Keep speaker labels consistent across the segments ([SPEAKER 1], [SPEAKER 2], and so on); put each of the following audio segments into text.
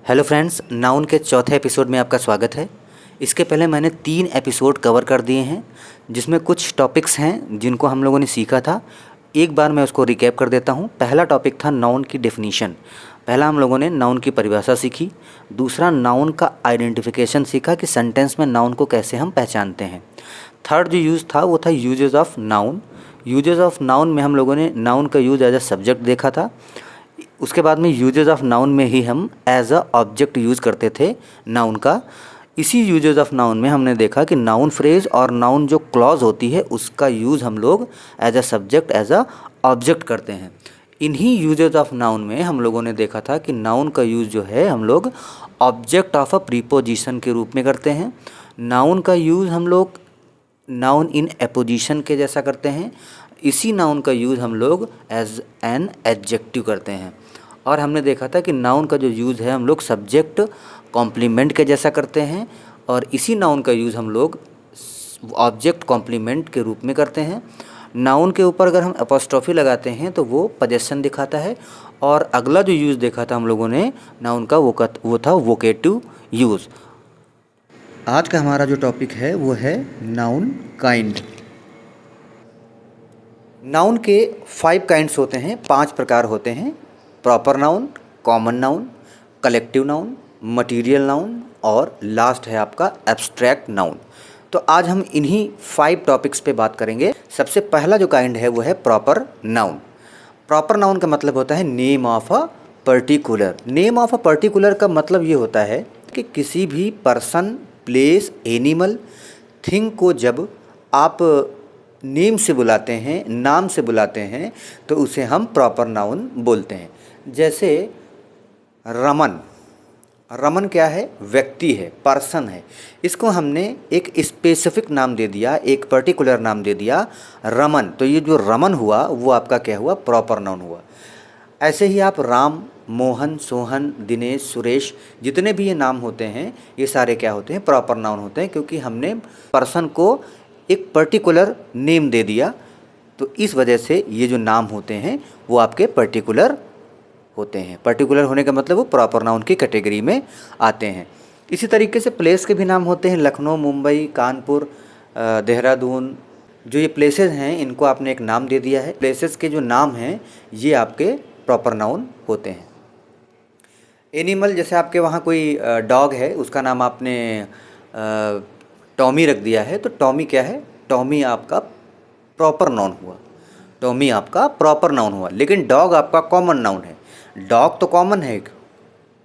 [SPEAKER 1] Hello friends, noun के चौथे episode में आपका स्वागत है। इसके पहले मैंने 3 एपिसोड कवर कर दिए हैं जिसमें कुछ टॉपिक्स हैं जिनको हम लोगों ने सीखा था। एक बार मैं उसको रिकैप कर देता हूँ। पहला टॉपिक था नाउन की डेफिनीशन। पहला हम लोगों ने नाउन की परिभाषा सीखी। दूसरा, नाउन का आइडेंटिफिकेशन सीखा कि सेंटेंस में नाउन को कैसे हम पहचानते हैं। थर्ड जो यूज़ था वो था uses of noun. Uses of noun में हम लोगों ने नाउन का यूज़ एज अ सब्जेक्ट देखा था। उसके बाद में यूजेस ऑफ नाउन में ही हम एज अ ऑब्जेक्ट यूज़ करते थे नाउन का। इसी यूजेस ऑफ नाउन में हमने देखा कि नाउन फ्रेज और नाउन जो क्लॉज होती है उसका यूज़ हम लोग as a subject as a object करते हैं। इन्हीं यूजेस ऑफ नाउन में हम लोगों ने देखा था कि नाउन का यूज़ जो है हम लोग ऑब्जेक्ट ऑफ अ प्रीपोजिशन के रूप में करते हैं। नाउन का यूज़ हम लोग नाउन इन एपोजिशन के जैसा करते हैं। इसी नाउन का यूज़ हम लोग एज एन एडजेक्टिव करते हैं। और हमने देखा था कि नाउन का जो यूज़ है हम लोग सब्जेक्ट कॉम्प्लीमेंट के जैसा करते हैं और इसी नाउन का यूज़ हम लोग ऑब्जेक्ट कॉम्प्लीमेंट के रूप में करते हैं। नाउन के ऊपर अगर हम अपॉस्ट्रोफी लगाते हैं तो वो पोजेशन दिखाता है। और अगला जो यूज़ देखा था हम लोगों ने नाउन का वो था वोकेटिव यूज़। आज का हमारा जो टॉपिक है वो है नाउन काइंड। नाउन के 5 काइंड्स होते हैं, 5 प्रकार होते हैं। Proper noun, common noun, collective noun, material noun और लास्ट है आपका एब्स्ट्रैक्ट नाउन। तो आज हम इन्हीं 5 टॉपिक्स पे बात करेंगे। सबसे पहला जो काइंड है वो है प्रॉपर नाउन। प्रॉपर नाउन का मतलब होता है name of a particular. Name of a particular का मतलब ये होता है कि किसी भी पर्सन, प्लेस, एनिमल, थिंग को जब आप नेम से बुलाते हैं, नाम से बुलाते हैं, तो उसे हम प्रॉपर नाउन बोलते हैं। जैसे रमन। रमन क्या है? व्यक्ति है, पर्सन है। इसको हमने एक स्पेसिफिक नाम दे दिया, एक पर्टिकुलर नाम दे दिया, रमन। तो ये जो रमन हुआ वो आपका क्या हुआ? प्रॉपर नाउन हुआ। ऐसे ही आप राम, मोहन, सोहन, दिनेश, सुरेश, जितने भी ये नाम होते हैं ये सारे क्या होते हैं? प्रॉपर नाउन होते हैं, क्योंकि हमने पर्सन को एक पर्टिकुलर नेम दे दिया। तो इस वजह से ये जो नाम होते हैं वो आपके पर्टिकुलर होते हैं। पर्टिकुलर होने का मतलब वो प्रॉपर नाउन की कैटेगरी में आते हैं। इसी तरीके से प्लेस के भी नाम होते हैं। लखनऊ, मुंबई, कानपुर, देहरादून, जो ये प्लेसेस हैं इनको आपने एक नाम दे दिया है। प्लेसेस के जो नाम हैं ये आपके प्रॉपर नाउन होते हैं। एनिमल, जैसे आपके वहाँ कोई डॉग है, उसका नाम आपने टॉमी रख दिया है, तो टॉमी क्या है? टॉमी आपका प्रॉपर नाउन हुआ। टॉमी आपका प्रॉपर नाउन हुआ। लेकिन डॉग आपका कॉमन नाउन है। डॉग तो कॉमन है,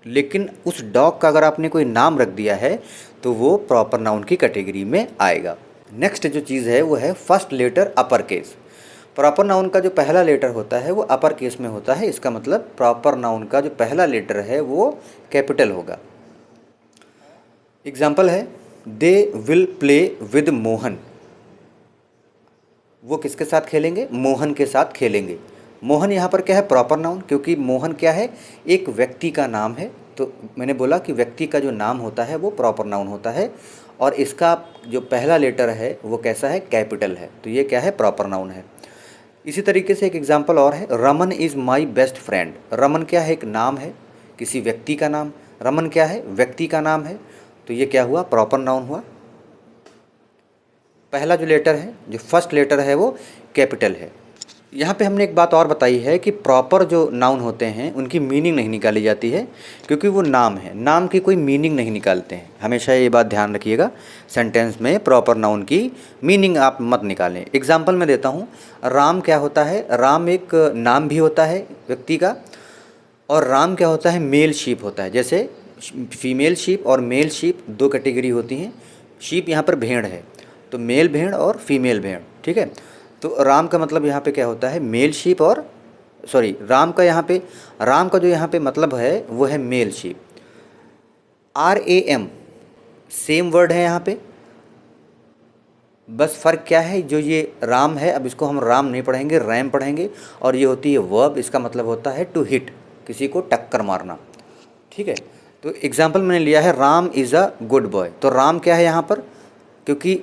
[SPEAKER 1] लेकिन उस डॉग का अगर आपने कोई नाम रख दिया है तो वो प्रॉपर नाउन की कैटेगरी में आएगा। नेक्स्ट जो चीज़ है वो है first letter upper case. Proper noun का जो पहला लेटर होता है वो अपर केस में होता है। इसका मतलब प्रॉपर नाउन का जो पहला लेटर है वो कैपिटल होगा। एग्जाम्पल है, they will play with Mohan. वो किसके साथ खेलेंगे? मोहन के साथ खेलेंगे। मोहन यहाँ पर क्या है? प्रॉपर नाउन, क्योंकि मोहन क्या है? एक व्यक्ति का नाम है। तो मैंने बोला कि व्यक्ति का जो नाम होता है वो प्रॉपर नाउन होता है और इसका जो पहला लेटर है वो कैसा है? कैपिटल है। तो ये क्या है? प्रॉपर नाउन है। इसी तरीके से एक एग्जाम्पल और है, Raman is my best friend. Raman क्या है? एक नाम है, किसी व्यक्ति का नाम। रमन क्या है? व्यक्ति का नाम है। तो ये क्या हुआ? प्रॉपर नाउन हुआ। पहला जो लेटर है, जो फर्स्ट लेटर है वो कैपिटल है। यहाँ पे हमने एक बात और बताई है कि प्रॉपर जो नाउन होते हैं उनकी मीनिंग नहीं निकाली जाती है, क्योंकि वो नाम है। नाम की कोई मीनिंग नहीं निकालते हैं। हमेशा ये बात ध्यान रखिएगा, सेंटेंस में प्रॉपर नाउन की मीनिंग आप मत निकालें। एग्जाम्पल मैं देता हूँ। राम क्या होता है? राम एक नाम भी होता है व्यक्ति का, और राम क्या होता है? मेल शीप होता है। जैसे फीमेल शीप और मेल शीप 2 कैटेगरी होती हैं। शीप यहाँ पर भेड़ है, तो मेल भेड़ और फीमेल भेड़, ठीक है। तो राम का मतलब यहाँ पे क्या होता है? मेल शीप और राम का जो यहाँ पे मतलब है वो है male sheep. RAM same word है यहाँ पे, बस फ़र्क क्या है? जो ये राम है, अब इसको हम राम नहीं पढ़ेंगे, रैम पढ़ेंगे। और ये होती है वर्ब, इसका मतलब होता है टू हिट, किसी को टक्कर मारना, ठीक है। तो एग्जाम्पल मैंने लिया है, Ram is a good boy. तो राम क्या है यहाँ पर? क्योंकि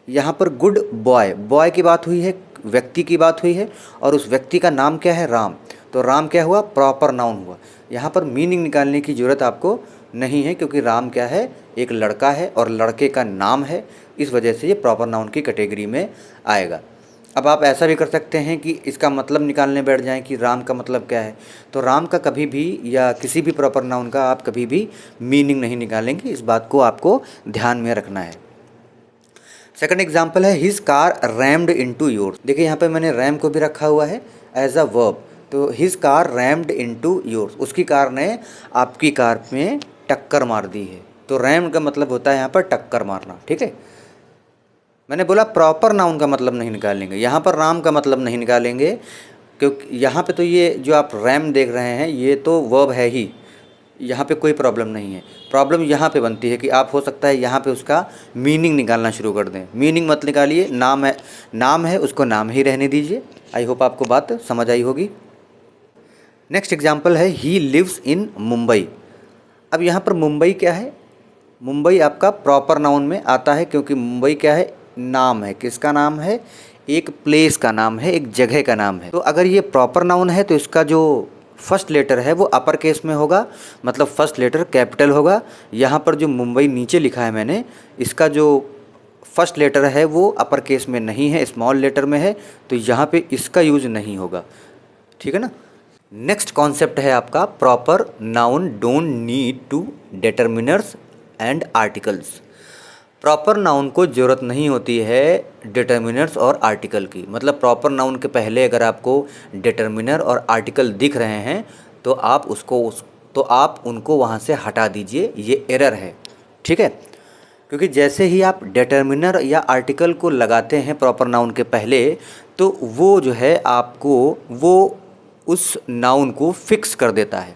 [SPEAKER 1] यहाँ पर गुड बॉय, बॉय की बात हुई है, व्यक्ति की बात हुई है, और उस व्यक्ति का नाम क्या है? राम। तो राम क्या हुआ, प्रॉपर नाउन हुआ। यहाँ पर मीनिंग निकालने की ज़रूरत आपको नहीं है, क्योंकि राम क्या है, एक लड़का है और लड़के का नाम है, इस वजह से ये प्रॉपर नाउन की कैटेगरी में आएगा। अब आप ऐसा भी कर सकते हैं कि इसका मतलब निकालने बैठ जाएं कि राम का मतलब क्या है। तो राम का कभी भी या किसी भी प्रॉपर नाउन का आप कभी भी मीनिंग नहीं निकालेंगे, इस बात को आपको ध्यान में रखना है। सेकंड एग्जाम्पल है his car rumped into yours. देखिए यहाँ पे मैंने रैम को भी रखा हुआ है एज अ वर्ब। तो his car rumped into yours, उसकी कार ने आपकी कार में टक्कर मार दी है। तो रैम्ड का मतलब होता है यहाँ पर टक्कर मारना, ठीक है। मैंने बोला प्रॉपर नाउन का मतलब नहीं निकालेंगे, यहाँ पर राम का मतलब नहीं निकालेंगे, क्योंकि यहाँ पे तो ये जो आप रैम देख रहे हैं ये तो वर्ब है ही, यहाँ पे कोई प्रॉब्लम नहीं है। प्रॉब्लम यहाँ पे बनती है कि आप हो सकता है यहाँ पे उसका मीनिंग निकालना शुरू कर दें। मीनिंग मत निकालिए, नाम है उसको नाम ही रहने दीजिए। आई होप आपको बात समझ आई होगी। नेक्स्ट एग्जाम्पल है ही लिव्स इन मुंबई। अब यहाँ पर मुंबई क्या है, मुंबई आपका प्रॉपर नाउन में आता है, क्योंकि मुंबई क्या है, नाम है। किसका नाम है, एक प्लेस का नाम है, एक जगह का नाम है। तो अगर ये प्रॉपर नाउन है तो इसका जो फर्स्ट लेटर है वो अपर केस में होगा, मतलब फर्स्ट लेटर कैपिटल होगा। यहाँ पर जो मुंबई नीचे लिखा है मैंने, इसका जो फर्स्ट लेटर है वो अपर केस में नहीं है, स्मॉल लेटर में है, तो यहाँ पे इसका यूज नहीं होगा, ठीक है ना। नेक्स्ट कॉन्सेप्ट है आपका proper noun don't need to determiners and articles. Proper noun को ज़रूरत नहीं होती है डिटर्मिनर्स और आर्टिकल की। मतलब प्रॉपर नाउन के पहले अगर आपको डिटर्मिनर और आर्टिकल दिख रहे हैं तो आप उनको वहाँ से हटा दीजिए, ये एरर है, ठीक है। क्योंकि जैसे ही आप डिटर्मिनर या आर्टिकल को लगाते हैं प्रॉपर नाउन के पहले, तो वो जो है आपको वो उस नाउन को फिक्स कर देता है,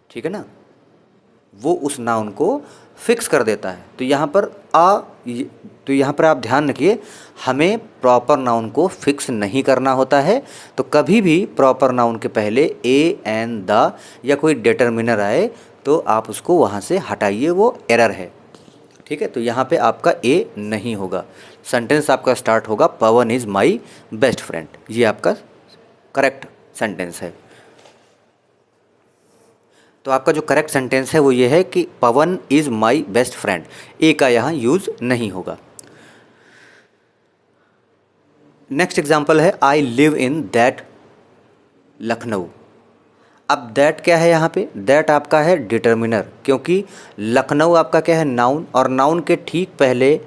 [SPEAKER 1] ठीक है ना, वो उस नाउन को फिक्स कर देता है। तो यहाँ पर आप ध्यान रखिए, हमें प्रॉपर नाउन को फिक्स नहीं करना होता है। तो कभी भी प्रॉपर नाउन के पहले ए एन द या कोई डिटर्मिनर आए तो आप उसको वहाँ से हटाइए, वो एरर है, ठीक है। तो यहाँ पे आपका ए नहीं होगा। सेंटेंस आपका स्टार्ट होगा पवन इज़ माई बेस्ट फ्रेंड, ये आपका करेक्ट सेंटेंस है। तो आपका जो करेक्ट सेंटेंस है वो ये है कि पवन इज़ माई बेस्ट फ्रेंड, ए का यहाँ यूज़ नहीं होगा। नेक्स्ट एग्जाम्पल है आई लिव इन दैट लखनऊ। अब दैट क्या है, यहाँ पे दैट आपका है डिटर्मिनर, क्योंकि लखनऊ आपका क्या है, नाउन, और नाउन के ठीक पहले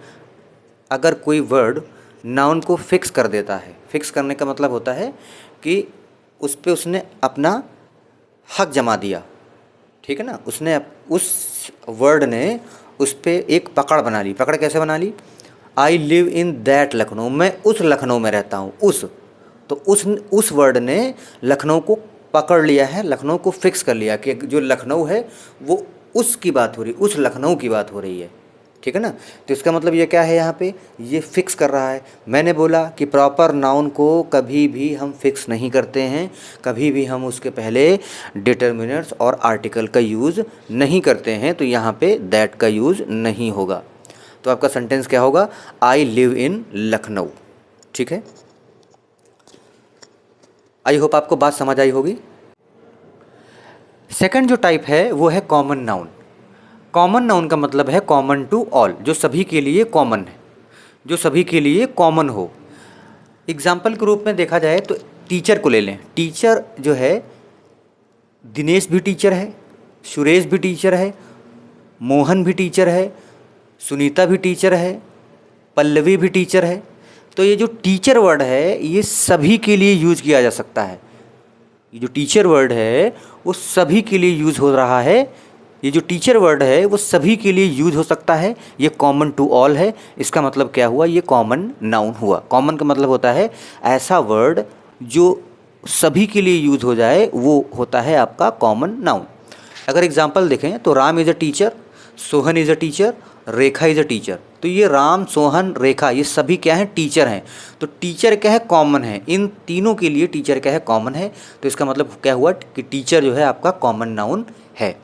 [SPEAKER 1] अगर कोई वर्ड नाउन को फिक्स कर देता है, फिक्स करने का मतलब होता है कि उस पर उसने अपना हक जमा दिया, ठीक है ना, उसने उस वर्ड ने उस पर एक पकड़ बना ली। पकड़ कैसे बना ली, I live in that Lucknow, मैं उस लखनऊ में रहता हूँ, तो उस वर्ड ने लखनऊ को पकड़ लिया है, लखनऊ को फिक्स कर लिया कि जो लखनऊ है वो उसकी बात हो रही, उस लखनऊ की बात हो रही है, ठीक है ना। तो इसका मतलब ये क्या है, यहाँ पे ये फिक्स कर रहा है। मैंने बोला कि प्रॉपर नाउन को कभी भी हम फिक्स नहीं करते हैं, कभी भी हम उसके पहले डिटर्मिनर्स और आर्टिकल का यूज़ नहीं करते हैं, तो यहाँ पे दैट का यूज़ नहीं होगा। तो आपका सेंटेंस क्या होगा, आई लिव इन लखनऊ, ठीक है। आई होप आपको बात समझ आई होगी। सेकंड जो टाइप है वो है कॉमन नाउन। कॉमन नाउन का मतलब है कॉमन टू ऑल, जो सभी के लिए कॉमन है, जो सभी के लिए कॉमन हो। एग्जाम्पल के रूप में देखा जाए तो टीचर को ले लें। टीचर जो है, दिनेश भी टीचर है, सुरेश भी टीचर है, मोहन भी टीचर है, सुनीता भी टीचर है, पल्लवी भी टीचर है। तो ये जो टीचर वर्ड है ये सभी के लिए यूज़ किया जा सकता है। ये जो टीचर वर्ड है वो सभी के लिए यूज़ हो रहा है, ये जो टीचर वर्ड है वो सभी के लिए यूज़ हो सकता है। ये कॉमन टू ऑल है, इसका मतलब क्या हुआ, ये कॉमन नाउन हुआ। कॉमन का मतलब होता है ऐसा वर्ड जो सभी के लिए यूज़ हो जाए, वो होता है आपका कॉमन नाउन। अगर एग्जांपल देखें तो Ram is a teacher, Sohan is a teacher, Rekha is a teacher. तो ये राम, सोहन, रेखा ये सभी क्या हैं, टीचर हैं। तो टीचर क्या है, कॉमन है, इन तीनों के लिए टीचर क्या है, कॉमन है। तो इसका मतलब क्या हुआ कि टीचर जो है आपका कॉमन नाउन है।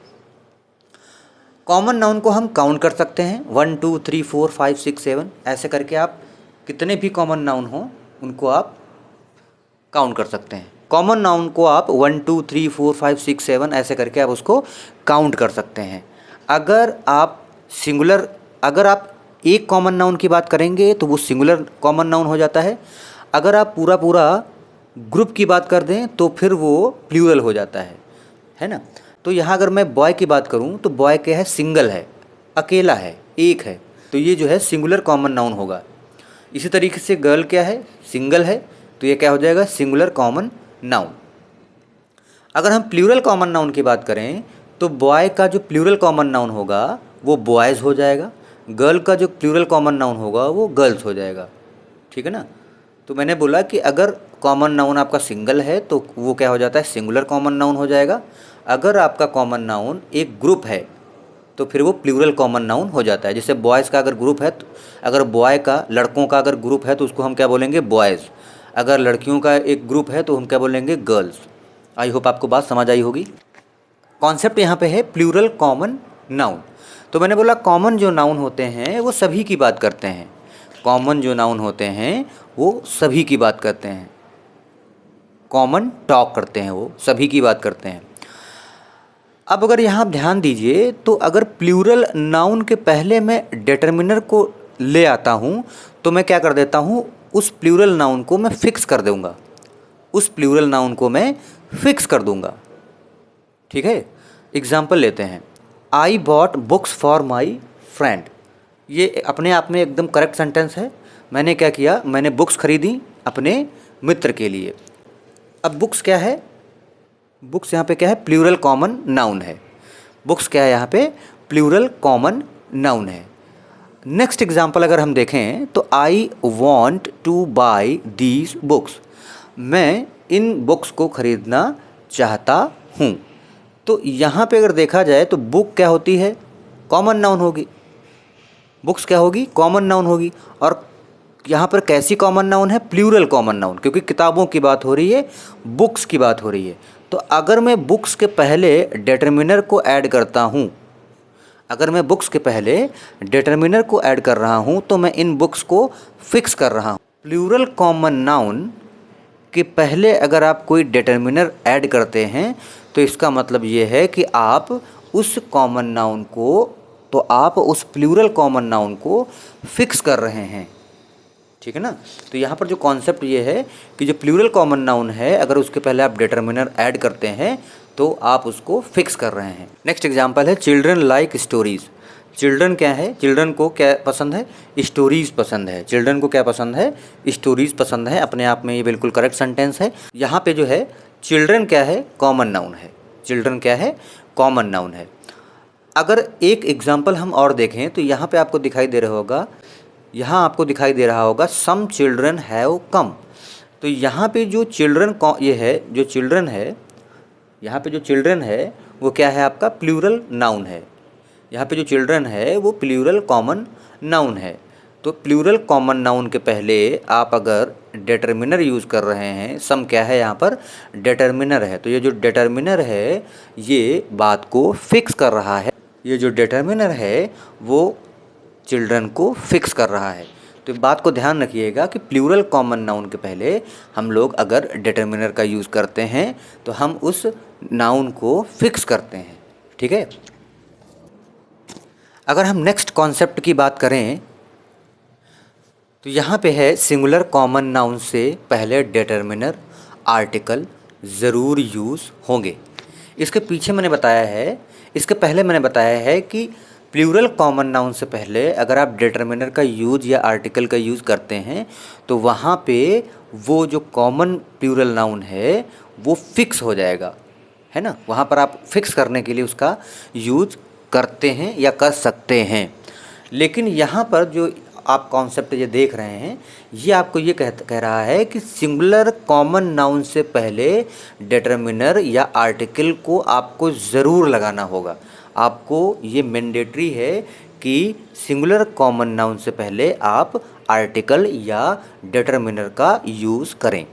[SPEAKER 1] कॉमन नाउन को हम काउंट कर सकते हैं, 1 2 3 4 5 6 7 ऐसे करके आप कितने भी कॉमन नाउन हो उनको आप काउंट कर सकते हैं। कॉमन नाउन को आप 1 2 3 4 5 6 7 ऐसे करके आप उसको काउंट कर सकते हैं। अगर आप एक कॉमन नाउन की बात करेंगे तो वो सिंगुलर कॉमन नाउन हो जाता है। अगर आप पूरा ग्रुप की बात कर दें तो फिर वो प्लूरल हो जाता है ना। तो यहाँ अगर मैं बॉय की बात करूँ तो बॉय क्या है, सिंगल है, अकेला है, एक है, तो ये जो है सिंगुलर कॉमन नाउन होगा। इसी तरीके से गर्ल क्या है, सिंगल है, तो ये क्या हो जाएगा, सिंगुलर कॉमन नाउन। अगर हम प्लूरल कॉमन नाउन की बात करें तो बॉय का जो प्लूरल कॉमन नाउन होगा वो बॉयज़ हो जाएगा, गर्ल का जो प्लूरल कॉमन नाउन होगा वो गर्ल्स हो जाएगा। ठीक है ना। तो मैंने बोला कि अगर कॉमन नाउन आपका सिंगल है तो वो क्या हो जाता है, सिंगुलर कॉमन नाउन हो जाएगा। अगर आपका कॉमन नाउन एक ग्रुप है तो फिर वो प्लूरल कॉमन नाउन हो जाता है। जैसे बॉयज़ का अगर ग्रुप है, अगर बॉय का, लड़कों का अगर ग्रुप है तो उसको हम क्या बोलेंगे, बॉयज़। अगर लड़कियों का एक ग्रुप है तो हम क्या बोलेंगे, गर्ल्स। आई होप आपको बात समझ आई होगी। कॉन्सेप्ट यहाँ पे है प्लूरल कॉमन नाउन। तो मैंने बोला कॉमन जो नाउन होते हैं वो सभी की बात करते हैं, कॉमन जो नाउन होते हैं वो सभी की बात करते हैं, कॉमन टॉक करते हैं, वो सभी की बात करते हैं। अब अगर यहाँ आप ध्यान दीजिए तो अगर प्लूरल नाउन के पहले मैं डिटर्मिनर को ले आता हूँ तो मैं क्या कर देता हूँ, उस प्लूरल नाउन को मैं फिक्स कर दूँगा, उस प्लूरल नाउन को मैं फिक्स कर दूँगा। ठीक है। एग्जाम्पल लेते हैं, I bought books for my friend. ये अपने आप में एकदम करेक्ट सेंटेंस है। मैंने क्या किया, मैंने बुक्स खरीदी अपने मित्र के लिए। अब बुक्स क्या है, बुक्स यहाँ पे क्या है, प्लूरल कॉमन नाउन है। बुक्स क्या है यहाँ पे, प्लूरल कॉमन नाउन है। नेक्स्ट एग्जाम्पल अगर हम देखें तो I want two by these books, मैं इन बुक्स को खरीदना चाहता हूँ। तो यहाँ पे अगर देखा जाए तो बुक क्या होती है, कॉमन नाउन होगी, बुक्स क्या होगी, कॉमन नाउन होगी। और यहाँ पर कैसी कॉमन नाउन है, प्लूरल कॉमन नाउन, क्योंकि किताबों की बात हो रही है, बुक्स की बात हो रही है। तो अगर मैं बुक्स के पहले डिटर्मिनर को ऐड करता हूँ, अगर मैं बुक्स के पहले डिटर्मिनर को ऐड कर रहा हूँ तो मैं इन बुक्स को फिक्स कर रहा हूँ। प्लूरल कॉमन नाउन के पहले अगर आप कोई डिटर्मिनर ऐड करते हैं तो इसका मतलब ये है कि आप उस कॉमन नाउन को, तो आप उस प्लूरल कॉमन नाउन को फिक्स कर रहे हैं। ठीक है ना। तो यहाँ पर जो कॉन्सेप्ट ये है कि जो प्लूरल कॉमन नाउन है अगर उसके पहले आप डिटर्मिनर ऐड करते हैं तो आप उसको फिक्स कर रहे हैं। नेक्स्ट एग्जांपल है, चिल्ड्रन लाइक स्टोरीज़। चिल्ड्रन क्या है, चिल्ड्रन को क्या पसंद है, स्टोरीज़ पसंद है। चिल्ड्रन को क्या पसंद है, स्टोरीज़ पसंद है। अपने आप में ये बिल्कुल करेक्ट सेंटेंस है। यहाँ पे जो है चिल्ड्रन क्या है, कॉमन नाउन है। चिल्ड्रन क्या है, कॉमन नाउन है। अगर एक एग्जाम्पल हम और देखें तो यहाँ पे आपको दिखाई दे रहा होगा, यहाँ आपको दिखाई दे रहा होगा सम चिल्ड्रन हैव कम। तो यहाँ पे जो चिल्ड्रन ये है, जो चिल्ड्रन है, यहाँ पे जो चिल्ड्रन है वो क्या है, आपका प्लूरल नाउन है। यहाँ पे जो चिल्ड्रन है वो प्लूरल कॉमन नाउन है। तो प्लूरल कॉमन नाउन के पहले आप अगर डिटर्मिनर यूज़ कर रहे हैं, सम क्या है यहाँ पर, डिटर्मिनर है। तो ये जो डिटर्मिनर है ये बात को फिक्स कर रहा है, ये जो डिटर्मिनर है वो चिल्ड्रन को फिक्स कर रहा है। तो बात को ध्यान रखिएगा कि प्लूरल कॉमन नाउन के पहले हम लोग अगर डिटर्मिनर का यूज़ करते हैं तो हम उस नाउन को फिक्स करते हैं। ठीक है। अगर हम नेक्स्ट कॉन्सेप्ट की बात करें तो यहाँ पे है, सिंगुलर कॉमन नाउन से पहले डिटर्मिनर आर्टिकल ज़रूर यूज़ होंगे। इसके पीछे मैंने बताया है, इसके पहले मैंने बताया है कि प्लूरल कॉमन नाउन से पहले अगर आप डिटर्मिनर का यूज़ या आर्टिकल का यूज़ करते हैं तो वहाँ पे वो जो कॉमन प्लूरल नाउन है वो फिक्स हो जाएगा, है ना। वहाँ पर आप फिक्स करने के लिए उसका यूज़ करते हैं या कर सकते हैं। लेकिन यहाँ पर जो आप कॉन्सेप्ट ये देख रहे हैं ये आपको ये कह रहा है कि सिंगुलर कॉमन नाउन से पहले डिटर्मिनर या आर्टिकल को आपको ज़रूर लगाना होगा। आपको ये मैंडेटरी है कि सिंगुलर कॉमन नाउन से पहले आप आर्टिकल या डिटर्मिनर का यूज़ करें।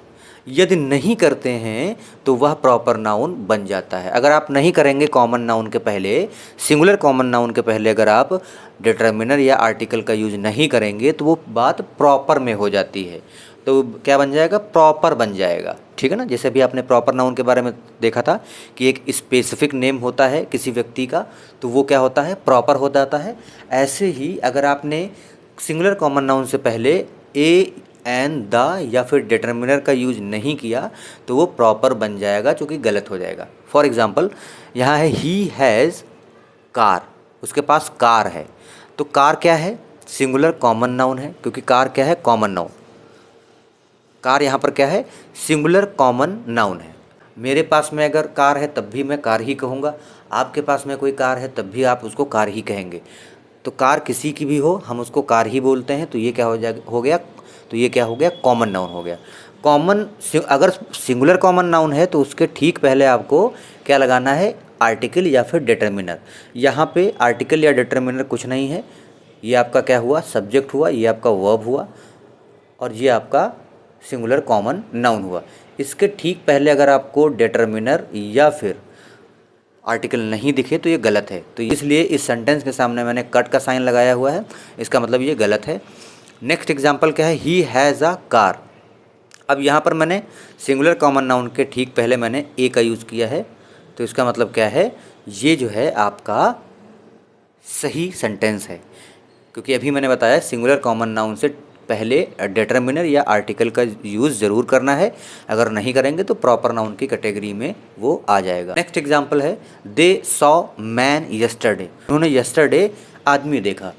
[SPEAKER 1] यदि नहीं करते हैं तो वह प्रॉपर नाउन बन जाता है। अगर आप नहीं करेंगे कॉमन नाउन के पहले, सिंगुलर कॉमन नाउन के पहले अगर आप डिटर्मिनर या आर्टिकल का यूज़ नहीं करेंगे तो वो बात प्रॉपर में हो जाती है। तो क्या बन जाएगा, प्रॉपर बन जाएगा। ठीक है ना, जैसे भी आपने प्रॉपर नाउन के बारे में देखा था कि एक स्पेसिफिक नेम होता है किसी व्यक्ति का, तो वो क्या होता है, प्रॉपर हो जाता है। ऐसे ही अगर आपने सिंगुलर कॉमन नाउन से पहले ए एन द या फिर डिटर्मिनर का यूज नहीं किया तो वो प्रॉपर बन जाएगा, जो कि गलत हो जाएगा। फॉर एग्जांपल यहाँ है ही हैज़ कार, उसके पास कार है, तो कार क्या है, सिंगुलर कॉमन नाउन है, क्योंकि कार क्या है, कॉमन नाउन। कार यहाँ पर क्या है, सिंगुलर कॉमन नाउन है। मेरे पास में अगर कार है तब भी मैं कार ही कहूँगा, आपके पास में कोई कार है तब भी आप उसको कार ही कहेंगे। तो कार किसी की भी हो हम उसको कार ही बोलते हैं, तो ये क्या हो गया, तो ये क्या हो गया, कॉमन नाउन हो गया। कॉमन, अगर सिंगुलर कॉमन नाउन है तो उसके ठीक पहले आपको क्या लगाना है, आर्टिकल या फिर डिटर्मिनर। यहाँ पे आर्टिकल या डिटर्मिनर कुछ नहीं है, ये आपका क्या हुआ, सब्जेक्ट हुआ, ये आपका वर्ब हुआ, और ये आपका सिंगुलर कॉमन नाउन हुआ। इसके ठीक पहले अगर आपको डिटर्मिनर या फिर आर्टिकल नहीं दिखे तो ये गलत है। तो इसलिए इस सेंटेंस के सामने मैंने कट का साइन लगाया हुआ है, इसका मतलब ये गलत है। नेक्स्ट एग्जांपल क्या है, ही हैज़ अ कार। अब यहाँ पर मैंने सिंगुलर कॉमन नाउन के ठीक पहले मैंने ए का यूज़ किया है, तो इसका मतलब क्या है, ये जो है आपका सही सेंटेंस है, क्योंकि अभी मैंने बताया सिंगुलर कॉमन नाउन से पहले डिटर्मिनर या आर्टिकल का यूज़ ज़रूर करना है, अगर नहीं करेंगे तो प्रॉपर नाउन की कैटेगरी में वो आ जाएगा। नेक्स्ट एग्जांपल है, दे सॉ मैन यस्टरडे। उन्होंने यस्टरडे आदमी देखा,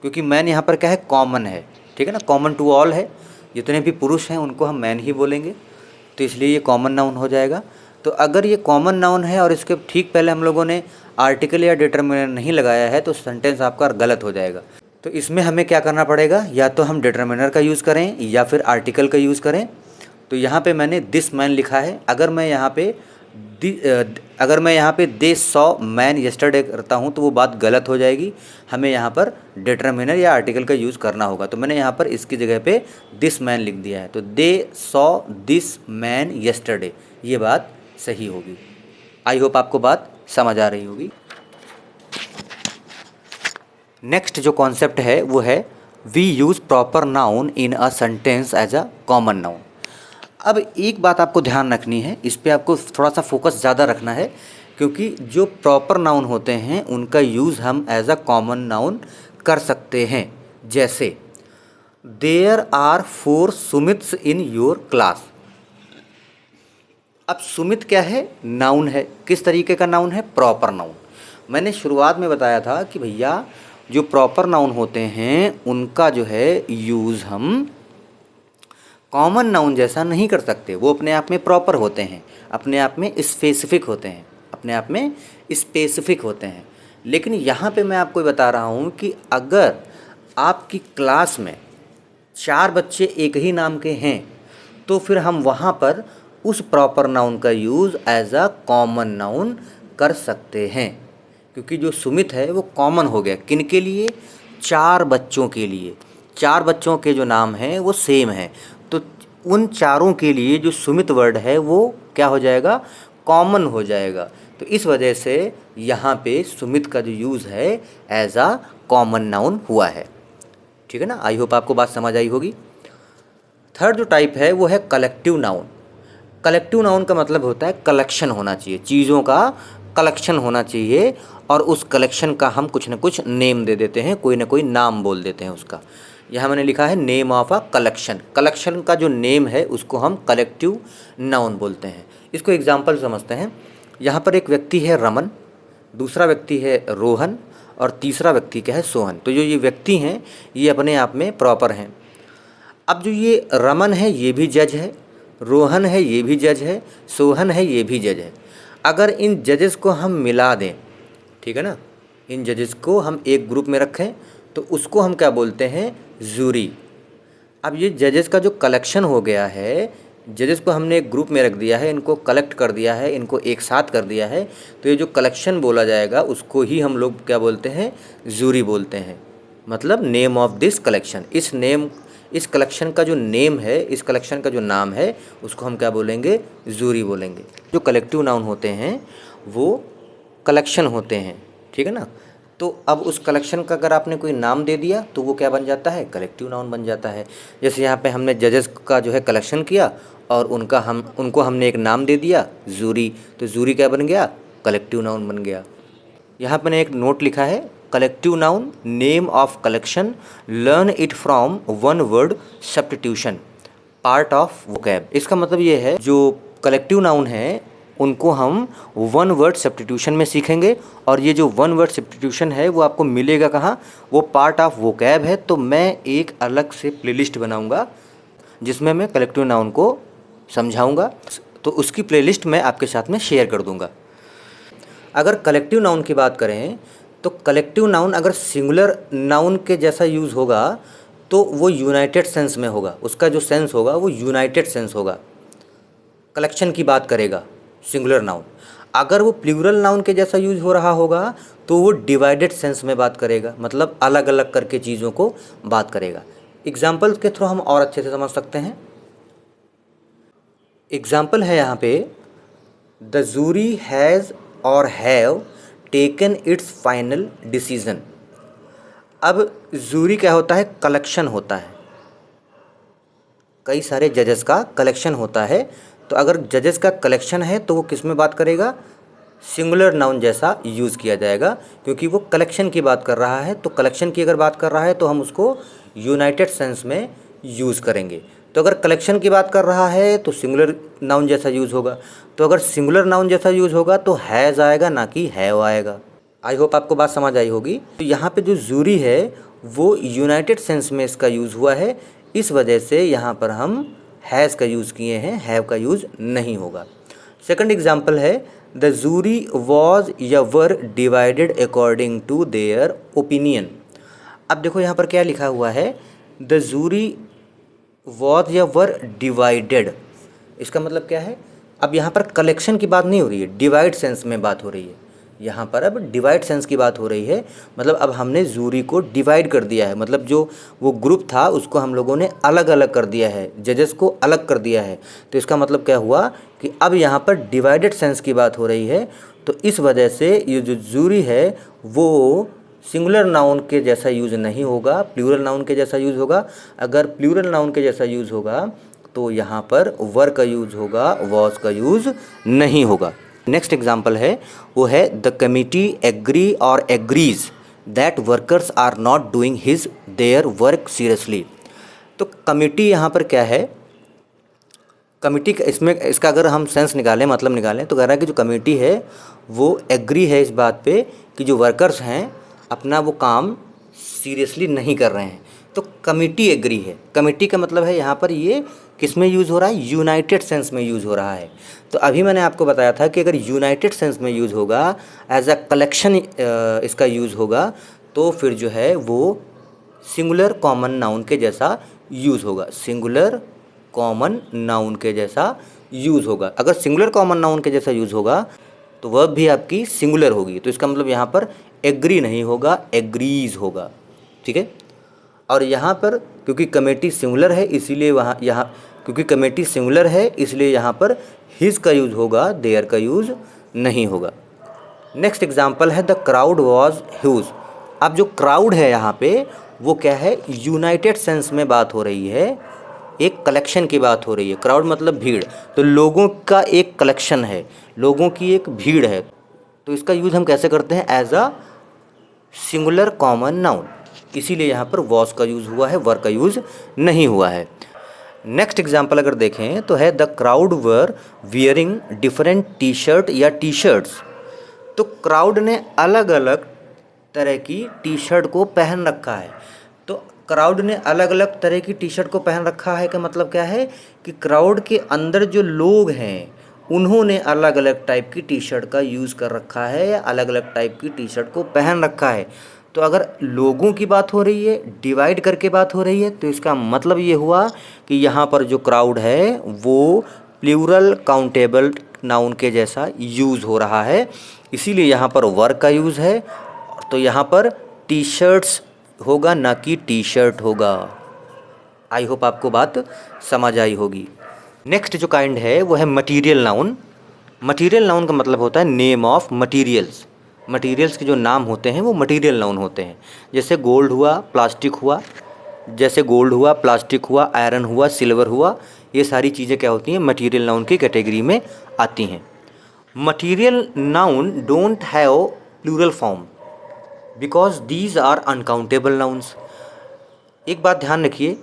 [SPEAKER 1] क्योंकि मैन यहाँ पर क्या है, कॉमन है। ठीक है ना, कॉमन टू ऑल है, जितने भी पुरुष हैं उनको हम मैन ही बोलेंगे, तो इसलिए ये कॉमन नाउन हो जाएगा। तो अगर ये कॉमन नाउन है और इसके ठीक पहले हम लोगों ने आर्टिकल या डिटर्मिनर नहीं लगाया है तो सेंटेंस आपका गलत हो जाएगा। तो इसमें हमें क्या करना पड़ेगा, या तो हम डिटर्मिनर का यूज़ करें या फिर आर्टिकल का यूज़ करें। तो यहाँ पे मैंने दिस मैन लिखा है, अगर मैं यहाँ पे दे सॉ मैन यस्टरडे करता हूँ तो वो बात गलत हो जाएगी, हमें यहाँ पर डिटर्मिनर या आर्टिकल का यूज़ करना होगा। तो मैंने यहाँ पर इसकी जगह पे दिस मैन लिख दिया है, तो they saw this man yesterday, ये बात सही होगी। आई होप आपको बात समझ आ रही होगी। नेक्स्ट जो कॉन्सेप्ट है वो है we use proper noun in a sentence as a common noun. अब एक बात आपको ध्यान रखनी है, इस पे आपको थोड़ा सा फोकस ज़्यादा रखना है, क्योंकि जो प्रॉपर नाउन होते हैं उनका यूज़ हम एज अ कॉमन नाउन कर सकते हैं। जैसे there are 4 Sumits in your class. अब सुमित क्या है, नाउन है, किस तरीके का नाउन है, प्रॉपर नाउन। मैंने शुरुआत में बताया था कि भैया जो प्रॉपर नाउन होते हैं उनका जो है यूज़ हम कॉमन नाउन जैसा नहीं कर सकते, वो अपने आप में प्रॉपर होते हैं, अपने आप में स्पेसिफिक होते हैं, अपने आप में स्पेसिफिक होते हैं। लेकिन यहाँ पे मैं आपको बता रहा हूँ कि अगर आपकी क्लास में 4 बच्चे एक ही नाम के हैं तो फिर हम वहाँ पर उस प्रॉपर नाउन का use as a common noun कर सकते हैं, क्योंकि जो सुमित है वो कॉमन हो गया, किन के लिए, 4 बच्चों के लिए। 4 बच्चों के जो नाम हैं वो सेम है, तो उन चारों के लिए जो सुमित वर्ड है वो क्या हो जाएगा, कॉमन हो जाएगा। तो इस वजह से यहाँ पे सुमित का जो यूज़ है एज अ कॉमन नाउन हुआ है। ठीक है ना, आई होप आपको बात समझ आई होगी। थर्ड जो टाइप है वो है कलेक्टिव नाउन। कलेक्टिव नाउन का मतलब होता है कलेक्शन होना चाहिए, चीज़ों का कलेक्शन होना चाहिए, और उस कलेक्शन का हम कुछ न कुछ नेम दे देते हैं, कोई ना कोई नाम बोल देते हैं उसका। यहाँ मैंने लिखा है name of a collection. Collection का जो नेम है उसको हम कलेक्टिव नाउन बोलते हैं। इसको एग्जाम्पल समझते हैं। यहाँ पर एक व्यक्ति है रमन, दूसरा व्यक्ति है रोहन, और तीसरा व्यक्ति क्या है, सोहन। तो जो ये व्यक्ति हैं ये अपने आप में प्रॉपर हैं। अब जो ये रमन है ये भी जज है, रोहन है ये भी जज है, सोहन है ये भी जज है। अगर इन जजेस को हम मिला दें, ठीक है ना, इन जजेस को हम एक ग्रुप में रखें तो उसको हम क्या बोलते हैं, जूरी। अब ये जजेस का जो कलेक्शन हो गया है, जजेस को हमने एक ग्रुप में रख दिया है, इनको कलेक्ट कर दिया है, इनको एक साथ कर दिया है, तो ये जो कलेक्शन बोला जाएगा उसको ही हम लोग क्या बोलते हैं, जूरी बोलते हैं। मतलब नेम ऑफ दिस कलेक्शन, इस कलेक्शन का जो नेम है, इस कलेक्शन का जो नाम है उसको हम क्या बोलेंगे, जूरी बोलेंगे। जो कलेक्टिव नाउन होते हैं वो कलेक्शन होते हैं, ठीक है ना, तो अब उस कलेक्शन का अगर आपने कोई नाम दे दिया तो वो क्या बन जाता है, कलेक्टिव नाउन बन जाता है। जैसे यहाँ पे हमने जजेस का जो है कलेक्शन किया और उनको हमने एक नाम दे दिया जूरी, तो जूरी क्या बन गया, कलेक्टिव नाउन बन गया। यहाँ पर एक नोट लिखा है, collective noun name of collection, learn it from one word substitution, part of vocab. इसका मतलब ये है जो कलेक्टिव नाउन है उनको हम वन वर्ड सब्स्टिट्यूशन में सीखेंगे, और ये जो वन वर्ड सब्स्टिट्यूशन है वो आपको मिलेगा कहाँ, वो पार्ट ऑफ वोकैब है। तो मैं एक अलग से प्लेलिस्ट बनाऊंगा जिसमें मैं कलेक्टिव नाउन को समझाऊंगा, तो उसकी प्लेलिस्ट मैं आपके साथ में शेयर कर दूंगा। अगर कलेक्टिव नाउन की बात करें तो कलेक्टिव नाउन अगर सिंगुलर नाउन के जैसा यूज़ होगा तो वो यूनाइटेड सेंस में होगा, उसका जो सेंस होगा वो यूनाइटेड सेंस होगा, कलेक्शन की बात करेगा सिंगुलर नाउन। अगर वो प्लूरल नाउन के जैसा यूज हो रहा होगा तो वो डिवाइडेड सेंस में बात करेगा, मतलब अलग अलग करके चीज़ों को बात करेगा। एग्जाम्पल्स के थ्रू हम और अच्छे से समझ सकते हैं। एग्जाम्पल है यहाँ पे, द जूरी हैज़ और have taken it's final decision. अब जूरी क्या होता है, कलेक्शन होता है, कई सारे जजेस का कलेक्शन होता है। तो अगर जजेस का कलेक्शन है तो वो किस में बात करेगा, सिंगुलर नाउन जैसा यूज़ किया जाएगा, क्योंकि वो कलेक्शन की बात कर रहा है। तो कलेक्शन की अगर बात कर रहा है तो हम उसको यूनाइटेड सेंस में यूज़ करेंगे। तो अगर कलेक्शन की बात कर रहा है तो सिंगुलर नाउन जैसा यूज़ होगा। तो अगर सिंगुलर नाउन जैसा यूज़ होगा तो हैज़ आएगा, ना कि हैव आएगा। आई होप आपको बात समझ आई होगी। तो यहाँ पे जो जूरी है वो यूनाइटेड सेंस में इसका यूज़ हुआ है, इस वजह से यहाँ पर हम हैज़ का यूज़ किए हैं, हैव का यूज़ नहीं होगा। सेकंड एग्जाम्पल है, द जूरी वॉज या were divided according to their opinion. अब देखो यहाँ पर क्या लिखा हुआ है, द जूरी वॉज या वर डिवाइडेड, इसका मतलब क्या है, अब यहाँ पर कलेक्शन की बात नहीं हो रही है, डिवाइड सेंस में बात हो रही है। यहाँ पर अब डिवाइड सेंस की बात हो रही है, मतलब अब हमने जूरी को डिवाइड कर दिया है, मतलब जो वो ग्रुप था उसको हम लोगों ने अलग अलग कर दिया है, जजेस को अलग कर दिया है। तो इसका मतलब क्या हुआ कि अब यहाँ पर डिवाइडेड सेंस की बात हो रही है। तो इस वजह से ये जो जूरी है वो सिंगुलर नाउन के जैसा यूज़ नहीं होगा, प्लूरल नाउन के जैसा यूज़ होगा। अगर प्लूरल नाउन के जैसा यूज़ होगा तो यहाँ पर वर का यूज़ होगा, वॉज का यूज़ नहीं होगा। नेक्स्ट एग्जाम्पल है, वो है, द कमिटी एग्री और agrees that workers are not doing his their work seriously. तो कमिटी यहाँ पर क्या है, कमिटी का इसका अगर हम सेंस निकालें, मतलब निकालें, तो कह रहा है कि जो कमिटी है वो एग्री है इस बात पे कि जो वर्कर्स हैं अपना वो काम सीरियसली नहीं कर रहे हैं। तो कमिटी एग्री है, कमिटी का मतलब है यहाँ पर ये किस में यूज़ हो रहा है, यूनाइटेड सेंस में यूज़ हो रहा है। तो अभी मैंने आपको बताया था कि अगर यूनाइटेड सेंस में यूज़ होगा, एज अ कलेक्शन इसका यूज़ होगा, तो फिर जो है वो सिंगुलर कॉमन नाउन के जैसा यूज़ होगा, सिंगुलर कॉमन नाउन के जैसा यूज़ होगा। अगर सिंगुलर कॉमन नाउन के जैसा यूज़ होगा तो वर्ब भी आपकी सिंगुलर होगी। तो इसका मतलब यहाँ पर एग्री नहीं होगा, एग्रीज होगा, ठीक है। और यहाँ पर क्योंकि कमेटी सिंगुलर है इसीलिए क्योंकि कमेटी सिंगुलर है इसलिए यहाँ पर हिज का यूज़ होगा, देयर का यूज़ नहीं होगा। नेक्स्ट एग्जाम्पल है, द क्राउड वॉज ह्यूज। अब जो क्राउड है यहाँ पे वो क्या है, यूनाइटेड सेंस में बात हो रही है, एक कलेक्शन की बात हो रही है। क्राउड मतलब भीड़, तो लोगों का एक कलेक्शन है, लोगों की एक भीड़ है। तो इसका यूज़ हम कैसे करते हैं, as a singular common noun, इसीलिए यहाँ पर वॉज का यूज़ हुआ है, वर का यूज़ नहीं हुआ है। नेक्स्ट एग्जाम्पल अगर देखें तो है, the crowd were wearing different T shirt या टी शर्ट्स। तो क्राउड ने अलग अलग तरह की टी शर्ट को पहन रखा है। तो क्राउड ने अलग अलग तरह की टी शर्ट को पहन रखा है का मतलब क्या है कि क्राउड के अंदर जो लोग हैं उन्होंने अलग अलग टाइप की टी शर्ट का यूज़ कर रखा है या अलग अलग टाइप की टी शर्ट को पहन रखा है। तो अगर लोगों की बात हो रही है, डिवाइड करके बात हो रही है, तो इसका मतलब ये हुआ कि यहाँ पर जो क्राउड है वो प्लूरल काउंटेबल नाउन के जैसा यूज़ हो रहा है, इसीलिए यहाँ पर वर्क का यूज़ है। तो यहाँ पर टी शर्ट्स होगा, ना कि टी शर्ट होगा। आई होप आपको बात समझ आई होगी। नेक्स्ट जो काइंड है वो है मटीरियल नाउन। मटीरियल नाउन का मतलब होता है नेम ऑफ मटीरियल्स। मटेरियल्स के जो नाम होते हैं वो मटेरियल नाउन होते हैं। जैसे गोल्ड हुआ, प्लास्टिक हुआ, जैसे गोल्ड हुआ, प्लास्टिक हुआ, आयरन हुआ, सिल्वर हुआ, ये सारी चीज़ें क्या होती हैं, मटेरियल नाउन की कैटेगरी में आती हैं। Material noun don't have plural form because these are uncountable nouns. एक बात ध्यान रखिए,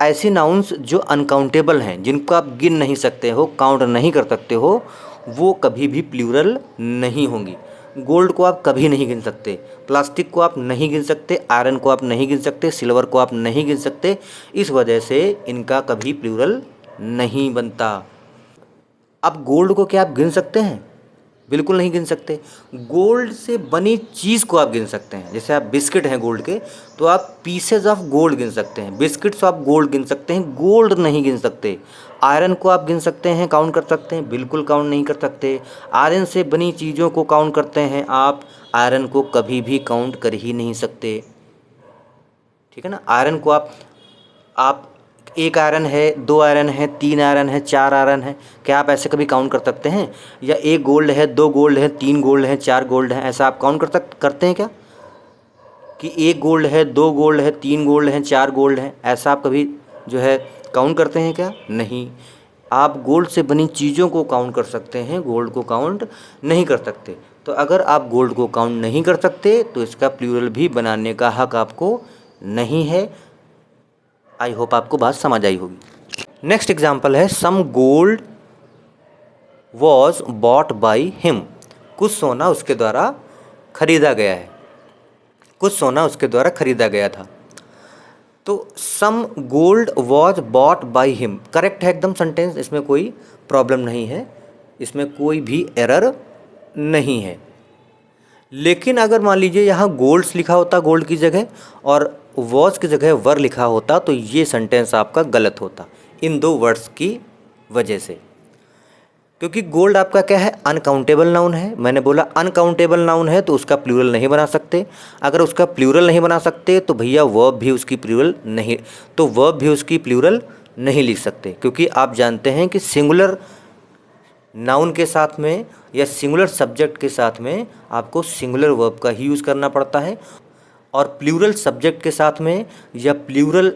[SPEAKER 1] ऐसी नाउन्स जो अनकाउंटेबल हैं, जिनको आप गिन नहीं सकते हो, काउंट नहीं कर सकते हो, वो कभी भी प्लूरल नहीं होंगी। गोल्ड को आप कभी नहीं गिन सकते, प्लास्टिक को आप नहीं गिन सकते, आयरन को आप नहीं गिन सकते, सिल्वर को आप नहीं गिन सकते। इस वजह से इनका कभी प्लूरल नहीं बनता। अब गोल्ड को क्या आप गिन सकते हैं? बिल्कुल नहीं गिन सकते। गोल्ड से बनी चीज़ को आप गिन सकते हैं। जैसे आप बिस्किट हैं गोल्ड के, तो आप पीसेज ऑफ गोल्ड गिन सकते हैं, बिस्किट्स आप गोल्ड गिन सकते हैं, गोल्ड नहीं गिन सकते। आयरन को आप गिन सकते हैं, काउंट कर सकते हैं, बिल्कुल काउंट नहीं कर सकते। आयरन से बनी चीज़ों को काउंट करते हैं आप, आयरन को कभी भी काउंट कर ही नहीं सकते। ठीक है ना। आयरन को आप एक आयरन है, दो आयरन है, तीन आयरन है, चार आयरन है, क्या आप ऐसे कभी काउंट कर सकते हैं? या एक गोल्ड है, दो गोल्ड है, तीन गोल्ड है, चार गोल्ड है, ऐसा आप काउंट करते हैं क्या? कि एक गोल्ड है, दो गोल्ड है, तीन गोल्ड है, चार गोल्ड है, ऐसा आप कभी जो है काउंट करते हैं क्या? नहीं। आप गोल्ड से बनी चीज़ों को काउंट कर सकते हैं, गोल्ड को काउंट नहीं कर सकते। तो अगर आप गोल्ड को काउंट नहीं कर सकते तो इसका प्लूरल भी बनाने का हक आपको नहीं है। आई होप आपको बात समझ आई होगी। नेक्स्ट एग्जाम्पल है, some gold was bought by him. कुछ सोना उसके द्वारा खरीदा गया है, कुछ सोना उसके द्वारा खरीदा गया था। तो some gold was bought by him correct है एकदम सेंटेंस, इसमें कोई प्रॉब्लम नहीं है, इसमें कोई भी एरर नहीं है। लेकिन अगर मान लीजिए यहाँ गोल्ड्स लिखा होता गोल्ड की जगह और वॉज की जगह वर लिखा होता तो ये सेंटेंस आपका गलत होता इन दो वर्ड्स की वजह से। क्योंकि गोल्ड आपका क्या है, अनकाउंटेबल नाउन है। मैंने बोला अनकाउंटेबल नाउन है तो उसका प्लूरल नहीं बना सकते। अगर उसका प्लूरल नहीं बना सकते तो भैया वर्ब भी उसकी प्लूरल नहीं लिख सकते। क्योंकि आप जानते हैं कि सिंगुलर नाउन के साथ में या सिंगुलर सब्जेक्ट के साथ में आपको सिंगुलर वर्ब का ही यूज़ करना पड़ता है, और प्लूरल सब्जेक्ट के साथ में या प्लूरल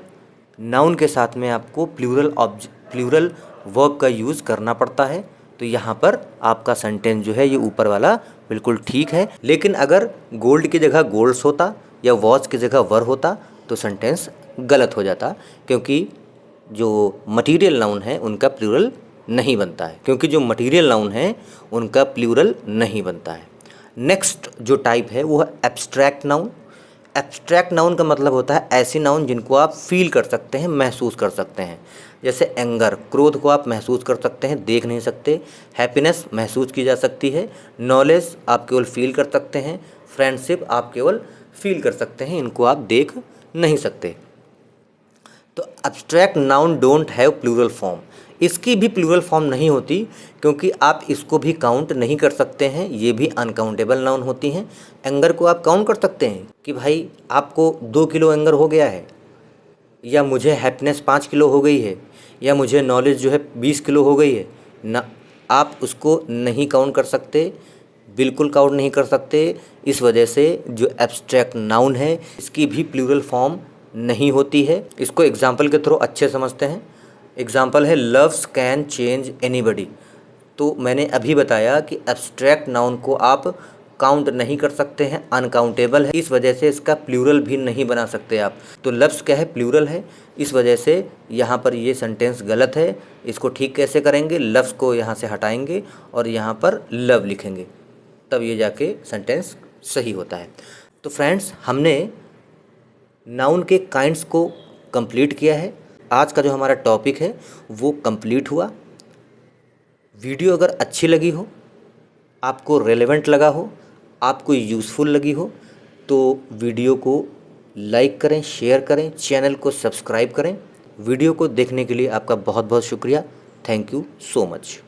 [SPEAKER 1] नाउन के साथ में आपको प्लूरल वर्ब का यूज़ करना पड़ता है। तो यहाँ पर आपका सेंटेंस जो है ये ऊपर वाला बिल्कुल ठीक है। लेकिन अगर गोल्ड की जगह गोल्ड्स होता या वॉच की जगह वर होता तो सेंटेंस गलत हो जाता, क्योंकि जो मटीरियल नाउन है उनका प्लूरल नहीं बनता है, क्योंकि जो मटीरियल नाउन है उनका प्लूरल नहीं बनता है। नेक्स्ट जो टाइप है वो है एब्स्ट्रैक्ट नाउन। एब्स्ट्रैक्ट नाउन का मतलब होता है ऐसी नाउन जिनको आप फील कर सकते हैं, महसूस कर सकते हैं। जैसे एंगर, क्रोध को आप महसूस कर सकते हैं, देख नहीं सकते। हैप्पीनेस महसूस की जा सकती है। नॉलेज आप केवल फील कर सकते हैं। फ्रेंडशिप आप केवल फील कर सकते हैं, इनको आप देख नहीं सकते। तो abstract noun don't have plural form, इसकी भी प्लूरल फॉर्म नहीं होती, क्योंकि आप इसको भी काउंट नहीं कर सकते हैं, ये भी अनकाउंटेबल नाउन होती हैं। एंगर को आप काउंट कर सकते हैं कि भाई आपको 2 किलो एंगर हो गया है, या मुझे हैप्पीनेस 5 किलो हो गई है, या मुझे नॉलेज जो है 20 किलो हो गई है ना। आप उसको नहीं काउंट कर सकते, बिल्कुल काउंट नहीं कर सकते। इस वजह से जो एब्स्ट्रैक्ट नाउन है इसकी भी प्लूरल फॉर्म नहीं होती है। इसको एग्जाम्पल के थ्रू अच्छे समझते हैं। एग्जाम्पल है लव्स कैन चेंज एनीबडी। तो मैंने अभी बताया कि एब्स्ट्रैक्ट नाउन को आप काउंट नहीं कर सकते हैं, अनकाउंटेबल है, इस वजह से इसका प्लूरल भी नहीं बना सकते आप। तो लव्स क्या है, प्लूरल है, इस वजह से यहाँ पर ये सेंटेंस गलत है। इसको ठीक कैसे करेंगे, लव्स को यहाँ से हटाएंगे और यहाँ पर लव लिखेंगे, तब ये जाके सेंटेंस सही होता है। तो फ्रेंड्स, हमने नाउन के काइंड्स को कंप्लीट किया है। आज का जो हमारा टॉपिक है वो कंप्लीट हुआ। वीडियो अगर अच्छी लगी हो, आपको रेलेवेंट लगा हो, आपको यूज़फुल लगी हो, तो वीडियो को लाइक करें, शेयर करें, चैनल को सब्सक्राइब करें। वीडियो को देखने के लिए आपका बहुत बहुत शुक्रिया। Thank you so much.